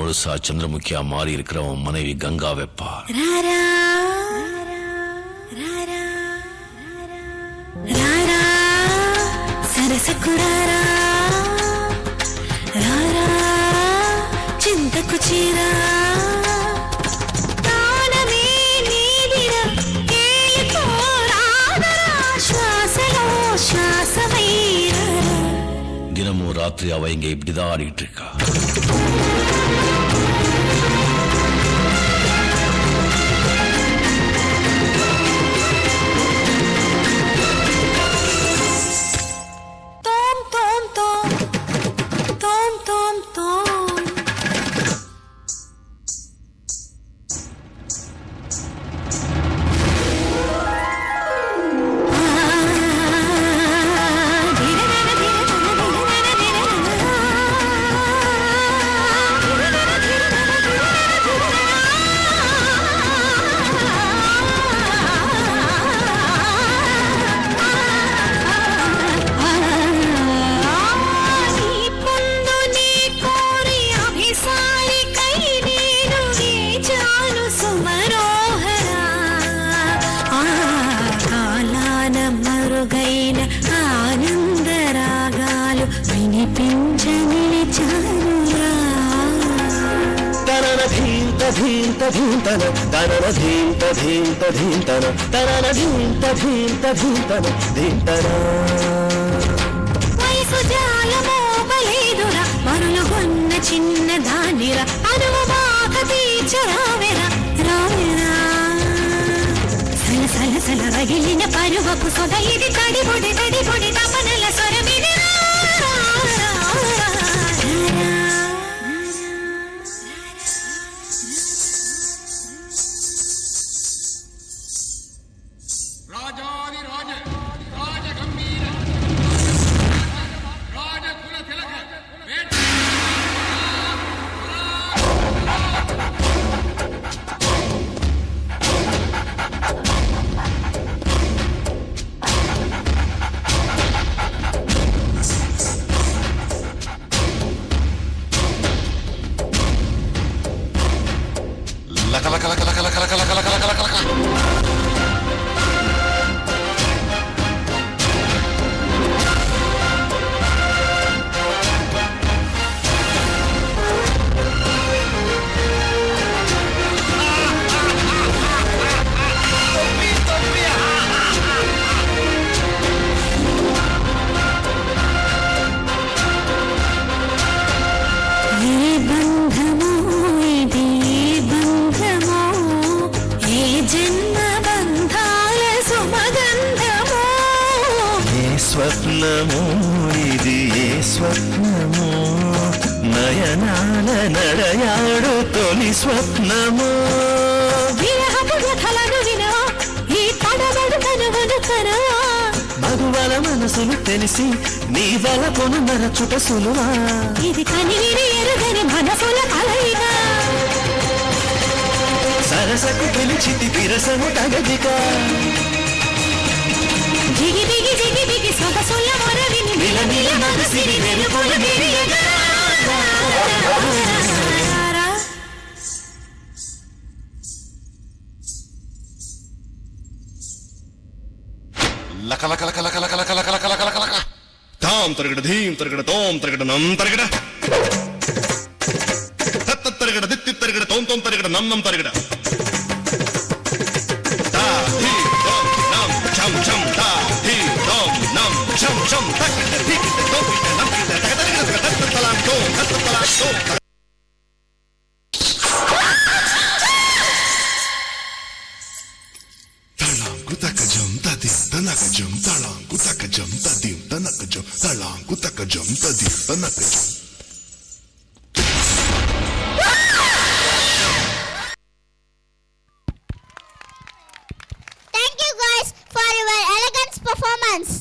முழுசா சந்திரமுகியா மாறி இருக்கிற உன் மனைவி கங்கா வெப்பா. సరసకురారా రారా చింతకు చీరా తానమే నీదిరా ఏలిపోరాదరా శ్వాసలో శ్వాసమైరా. தினமும் ராத்திரி அவ இங்க இப்படிதான் ஆடிட்டு இருக்கா. ఆనందరాగాలు వినిపించని చారురా తనన ధీంత ధీంత ధీంతన తనన ధీంత ధీంత ధీంతన తనన ధీంత ధీంత ధీంతన ధీంతన. వయసు జాలమోపలేదురా మరులుగొన్న చిన్న దానిరా అనువు బాధ తీర్చరావెరా రావెరా. సల సల రగిలిన పరువపు సొద ఇది తడిబొడి తడిబొడి తపనల స్వరమిది. రాజాది రాజ రాజ గంభీర రాజ కుల తిలక లక లక లక లక లక లక లక లక లక లక లక. స్వప్నము ఇది ఏ స్వప్నము నయనాల నడయాడు తొలి స్వప్నము. మగువల మనసులు తెలిసి నీ వల కొను నరచుట సులువా. ఇది కనివిని ఎరుగని మనసుల కలయిగా సరసకు పిలిచితి విరసము తగదిక. జిగి బిగి జిగి బిగి సొగసుల మొరవిని మిలమిల మనసిని వెలుపుల విరియగా. లక లక లక లక లక లక లక లక లక లక లక. తాం తరగడ ధీం తరగడ తోం తరగడ నం తరగడ తత్త తరగడ దిత్తి తరగడ తోం తోం తరగడ నం నం తరగడ తా ధీ తోం నం ఛం ఛం తా ధీ తోం నం ఛం ఛం తక్కిట ధికిట తోకిట నంకిట తగదరిగడ తగదత్త తలాం తోం తత్త తలాం తోం. Kutakajam tadim tanakajam talang kutakajam tadim tanakajam talang kutakajam tadim tanakajam. Thank you guys for your elegant performance.